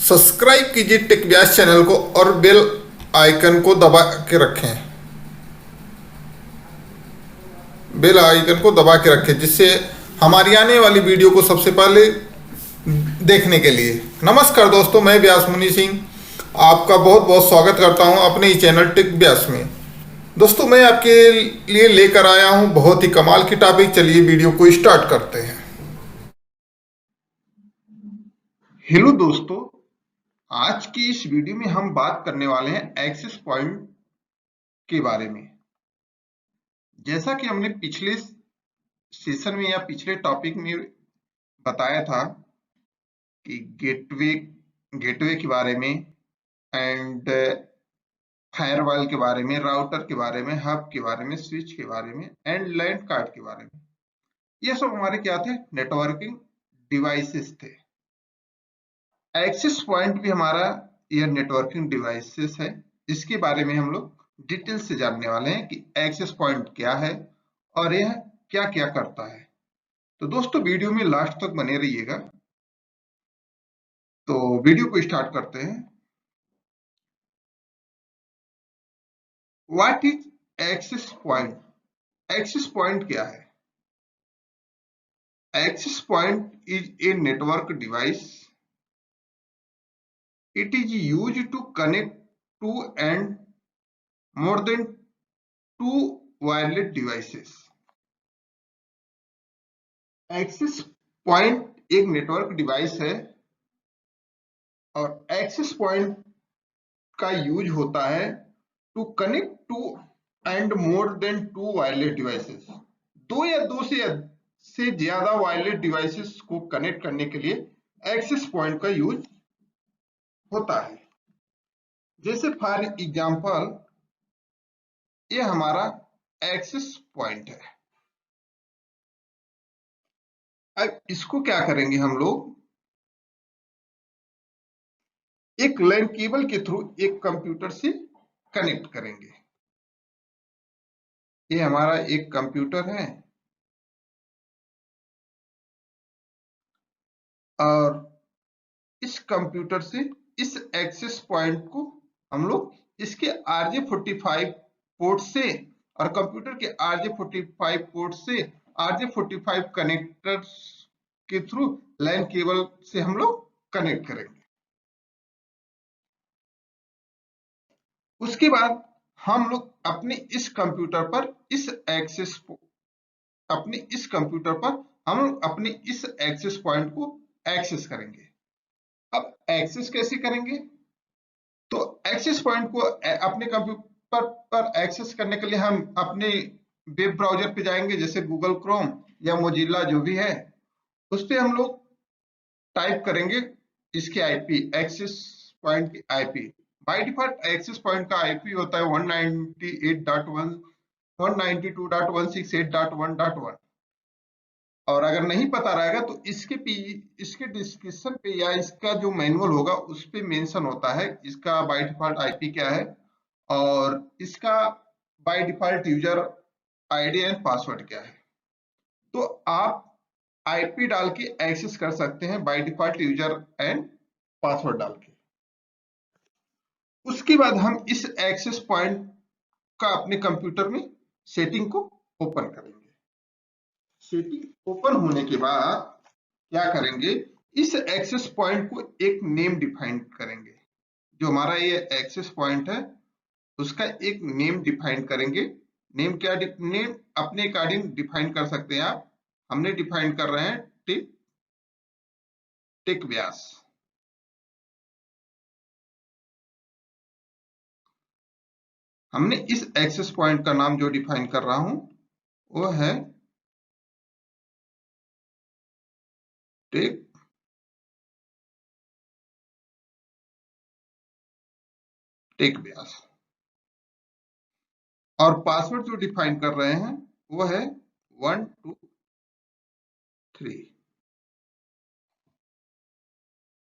Subscribe कीजिए take व्यास channel को और बेल आइकन को दबा के रखें। बेल आइकन को दबा के रखें जिससे हमारी आने वाली वीडियो को सबसे पहले देखने के लिए। नमस्कार दोस्तों, मैं व्यास मुनि सिंह आपका बहुत बहुत स्वागत करता हूं अपने ही चैनल टेक व्यास में। दोस्तों, मैं आपके लिए लेकर आया हूं बहुत ही कमाल की टॉपिक। चलिए वीडियो को स्टार्ट करते हैं। हेलो दोस्तों, आज की इस वीडियो में हम बात करने वाले हैं एक्सेस पॉइंट के बारे में। जैसा कि हमने पिछले सेशन में या पिछले टॉपिक में बताया था कि गेटवे के बारे में एंड फायरवॉल के बारे में, राउटर के बारे में, हब के बारे में, स्विच के बारे में एंड लैंड कार्ड के बारे में। ये सब हमारे क्या थे? नेटवर्किंग डिवाइसेस थे। एक्सेस पॉइंट भी हमारा यह नेटवर्किंग डिवाइसेस है। इसके बारे में हम लोग डिटेल से जानने वाले हैं कि एक्सेस पॉइंट क्या है और यह क्या क्या करता है। तो दोस्तों, वीडियो में लास्ट तक बने रहिएगा। तो वीडियो को स्टार्ट करते हैं। What is access point? Access point क्या है? Access point is a network device. It is used to connect two and more than two wireless devices. Access point एक नेटवर्क डिवाइस है और एक्सेस पॉइंट का use होता है to connect two and more than two wireless devices. दो या दो से ज्यादा वायरलेस डिवाइसेस को कनेक्ट करने के लिए एक्सेस पॉइंट का यूज होता है। जैसे फॉर एग्जांपल, ये हमारा एक्सेस पॉइंट है। अब इसको क्या करेंगे हम लोग? एक लैन केबल के थ्रू एक कंप्यूटर से कनेक्ट करेंगे। ये हमारा एक कंप्यूटर है और इस कंप्यूटर से इस एक्सेस पॉइंट को हम लोग इसके RJ45 पोर्ट से और कंप्यूटर के RJ45 पोर्ट से RJ45 कनेक्टर के थ्रू लैन केबल से हम लोग कनेक्ट करेंगे। उसके बाद हम लोग अपने इस कंप्यूटर पर हम लोग अपने इस एक्सेस पॉइंट को एक्सेस करेंगे। अब एक्सेस कैसे करेंगे? तो एक्सेस पॉइंट को अपने कंप्यूटर पर एक्सेस करने के लिए हम अपने वेब ब्राउजर पे जाएंगे, जैसे गूगल क्रोम या मोजिल्ला जो भी है, उस पे हम लोग टाइप करेंगे इसके आईपी, एक्सेस पॉइंट की IP. By default access point का आईपी होता है 192.168.1.1 और अगर नहीं पता रहेगा तो इसके डिस्क्रिप्शन पे या इसका जो मैनुअल होगा उस पे मेंशन होता है इसका बाय डिफॉल्ट आईपी क्या है और इसका by default user ID and password क्या है। तो आप आईपी डाल के एक्सेस कर सकते हैं by default user and password डाल के। उसके बाद हम इस एक्सेस पॉइंट का अपने कंप्यूटर में सेटिंग को ओपन करेंगे। सेटिंग ओपन होने के बाद क्या करेंगे? इस एक्सेस पॉइंट को एक नेम डिफाइन करेंगे। जो हमारा ये एक्सेस पॉइंट है उसका एक नेम डिफाइन करेंगे। नेम क्या? नेम अपने अकॉर्डिंग डिफाइन कर सकते हैं आप। हमने डिफाइन कर रहे हैं टेक व्यास। हमने इस एक्सेस पॉइंट का नाम जो डिफाइन कर रहा हूं वो है टेक व्यास और पासवर्ड जो डिफाइन कर रहे हैं वो है 1 2 3।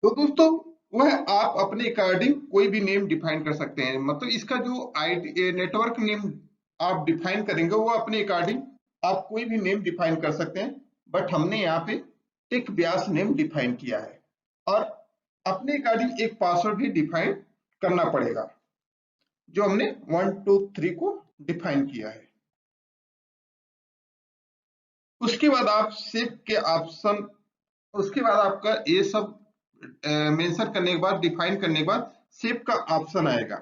तो दोस्तों, वह आप अपने अकॉर्डिंग कोई भी नेम डिफाइन कर सकते हैं। मतलब इसका जो आईडी नेटवर्क नेम आप डिफाइन करेंगे वो अपने अकॉर्डिंग आप कोई भी नेम डिफाइन कर सकते हैं, बट हमने यहाँ पे टेक व्यास नेम डिफाइन किया है। और अपने अकॉर्डिंग एक पासवर्ड भी डिफाइन करना पड़ेगा, जो हमने 1 2 3 को डिफाइन किया है। उसके बाद आप सेव के ऑप्शन, उसके बाद आपका ये सब मेंशन करने के बाद, डिफाइन करने के बाद सेव का ऑप्शन आएगा।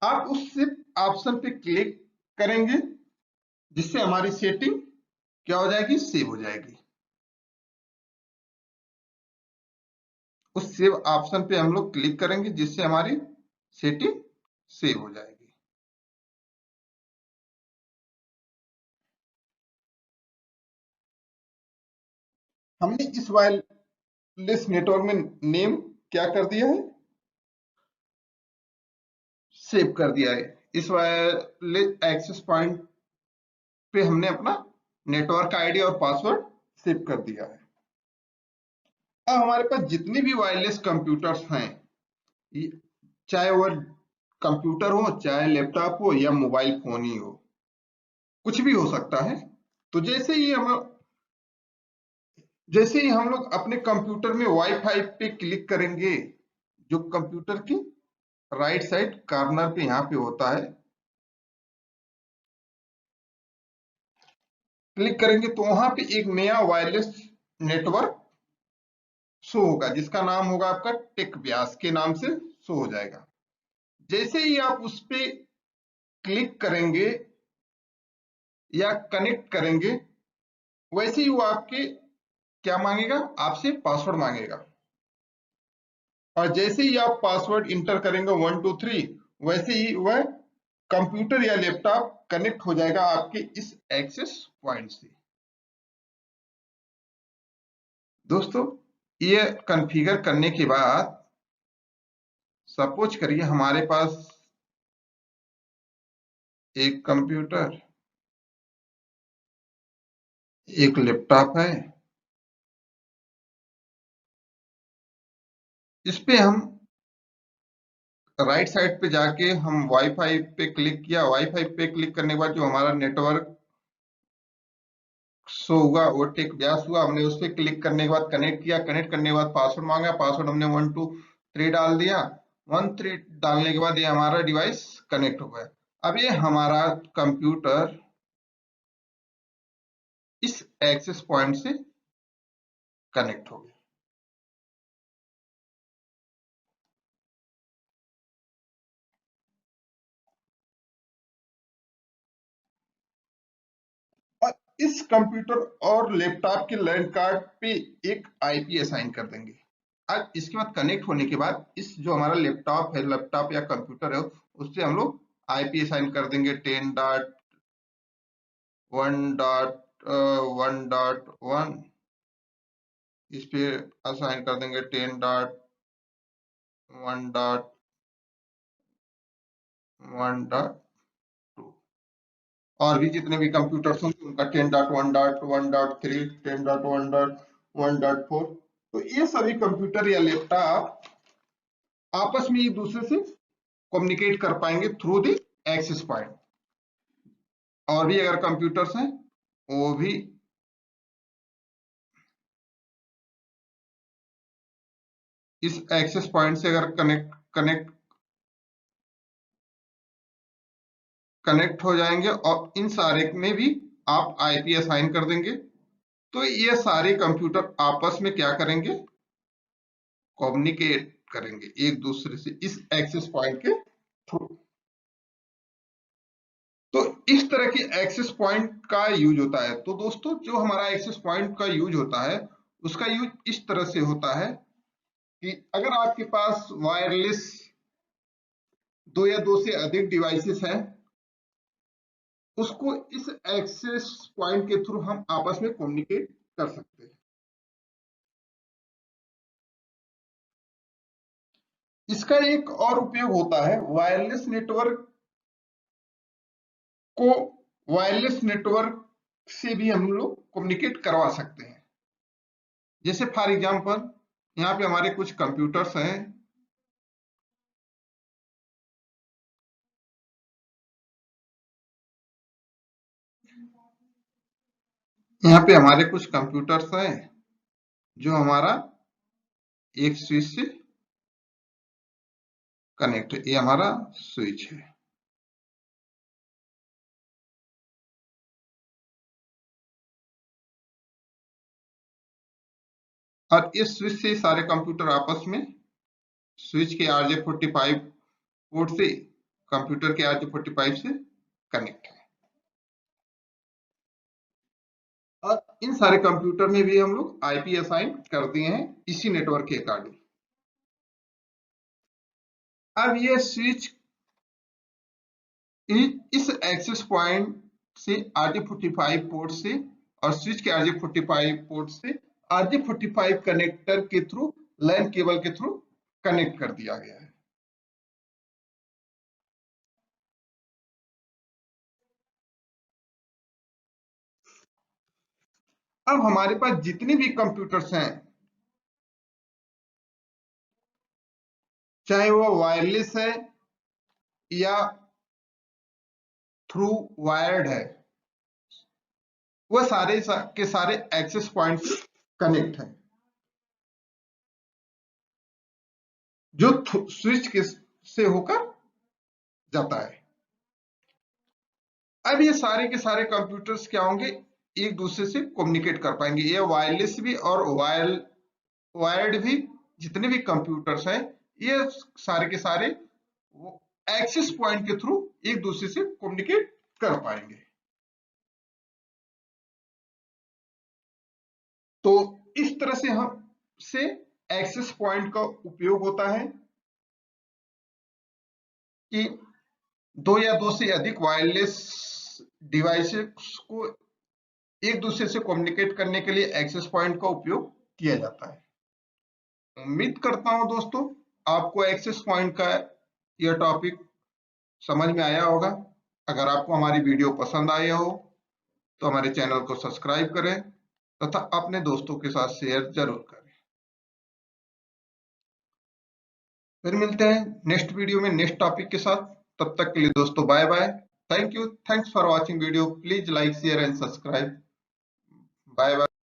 आप उस सेव ऑप्शन पे क्लिक करेंगे, जिससे हमारी सेटिंग क्या हो जाएगी, सेव हो जाएगी। उस सेव ऑप्शन पे हम लोग क्लिक करेंगे, जिससे हमारी सेटिंग सेव हो जाएगी। हमने इस वायरलेस नेटवर्क में नेम क्या कर दिया है, सेव कर दिया है। इस वायरलेस एक्सेस पॉइंट पे हमने अपना नेटवर्क आईडी और पासवर्ड सेव कर दिया है। अब हमारे पास जितने भी वायरलेस कंप्यूटर्स हैं, चाहे वह कंप्यूटर हो, चाहे लैपटॉप हो, या मोबाइल फोन ही हो, कुछ भी हो सकता है। तो जैसे ही हम लोग अपने कंप्यूटर में वाईफाई पे क्लिक करेंगे, जो कंप्यूटर की राइट साइड कॉर्नर पे यहाँ पे होता है, क्लिक करेंगे तो वहां पे एक नया वायरलेस नेटवर्क शो होगा, जिसका नाम होगा आपका टेक व्यास के नाम से शो हो जाएगा। जैसे ही आप उस पे क्लिक करेंगे या कनेक्ट करेंगे, वैसे ही वो आपके क्या मांगेगा, आपसे पासवर्ड मांगेगा। और जैसे ही आप पासवर्ड इंटर करेंगे 1 2 3, वैसे ही वह कंप्यूटर या लैपटॉप कनेक्ट हो जाएगा आपके इस एक्सेस पॉइंट से। दोस्तों, ये कॉन्फ़िगर करने के बाद सपोज करिए हमारे पास एक कंप्यूटर, एक लैपटॉप है। इस पे हम राइट साइड पे जाके हम वाईफाई पे क्लिक किया। वाईफाई पे क्लिक करने के बाद जो हमारा नेटवर्क शो हुआ वो टेक व्यास हुआ। हमने उस पर क्लिक करने के बाद कनेक्ट किया। कनेक्ट करने के बाद पासवर्ड मांगा। पासवर्ड हमने 1 2 3 डाल दिया। 1 3 डालने के बाद ये हमारा डिवाइस कनेक्ट हो गया। अब ये हमारा कंप्यूटर इस एक्सेस पॉइंट से कनेक्ट हो गया। और इस कंप्यूटर और लैपटॉप के लैंड कार्ड पे एक आईपी असाइन कर देंगे। अब इसके बाद कनेक्ट होने के बाद इस जो हमारा लैपटॉप है, लैपटॉप या कंप्यूटर है, उससे हम लोग आईपी असाइन कर देंगे 10.1.1.1। इस पे असाइन कर देंगे 10.1.1.2। और भी जितने भी कंप्यूटर्स होंगे उनका 10.1.1.3, 10.1.1.4। तो ये सभी कंप्यूटर या लैपटॉप आपस में एक दूसरे से कम्युनिकेट कर पाएंगे थ्रू द एक्सेस पॉइंट। और भी अगर कंप्यूटर्स हैं, वो भी इस एक्सेस पॉइंट से अगर कनेक्ट हो जाएंगे, और इन सारे में भी आप आईपी असाइन कर देंगे, तो ये सारे कंप्यूटर आपस में क्या करेंगे, कम्युनिकेट करेंगे एक दूसरे से इस एक्सेस पॉइंट के थ्रू। तो इस तरह के एक्सेस पॉइंट का यूज होता है। तो दोस्तों, जो हमारा एक्सेस पॉइंट का यूज होता है, उसका यूज इस तरह से होता है कि अगर आपके पास वायरलेस 2 या 2 से अधिक डिवाइसेस हैं, उसको इस एक्सेस पॉइंट के थ्रू हम आपस में कम्युनिकेट कर सकते हैं। इसका एक और उपयोग होता है, वायरलेस नेटवर्क को वायरलेस नेटवर्क से भी हम लोग कम्युनिकेट करवा सकते हैं। जैसे फॉर एग्जांपल, यहाँ पे हमारे कुछ कंप्यूटर्स हैं। यहाँ पे हमारे कुछ कंप्यूटर्स हैं जो हमारा एक स्विच से कनेक्ट, ये हमारा स्विच है। और इस स्विच से सारे कंप्यूटर आपस में स्विच के RJ45 पोर्ट से कंप्यूटर के RJ45 से कनेक्ट है। और इन सारे कंप्यूटर में भी हम लोग आईपी असाइन कर दिए हैं इसी नेटवर्क के अकॉर्डिंग। अब ये स्विच इस एक्सेस पॉइंट से RJ45 पोर्ट से और स्विच के RJ45 पोर्ट से RJ45 कनेक्टर के थ्रू, लैन केबल के थ्रू कनेक्ट कर दिया गया है। अब हमारे पास जितने भी कंप्यूटर्स हैं, चाहे वो वायरलेस है या थ्रू वायर्ड है, वह सारे के सारे एक्सेस पॉइंट से कनेक्ट है, जो स्विच के से होकर जाता है। अब ये सारे के सारे कंप्यूटर्स क्या होंगे, एक दूसरे से कम्युनिकेट कर पाएंगे। ये वायरलेस भी और वायर्ड भी जितने भी कंप्यूटर्स हैं, ये सारे के सारे एक्सेस पॉइंट के थ्रू एक दूसरे से कम्युनिकेट कर पाएंगे। तो इस तरह से एक्सेस पॉइंट का उपयोग होता है कि दो या दो से अधिक वायरलेस डिवाइसेस को एक दूसरे से कम्युनिकेट करने के लिए एक्सेस पॉइंट का उपयोग किया जाता है। उम्मीद करता हूं दोस्तों आपको एक्सेस पॉइंट का यह टॉपिक समझ में आया होगा। अगर आपको हमारी वीडियो पसंद आया हो तो हमारे चैनल को सब्सक्राइब करें तथा अपने दोस्तों के साथ शेयर जरूर करें। फिर मिलते हैं नेक्स्ट वीडियो में नेक्स्ट टॉपिक के साथ। तब तक के लिए दोस्तों bye bye. Thank you, thanks for watching video. Please like share and subscribe. Bye bye.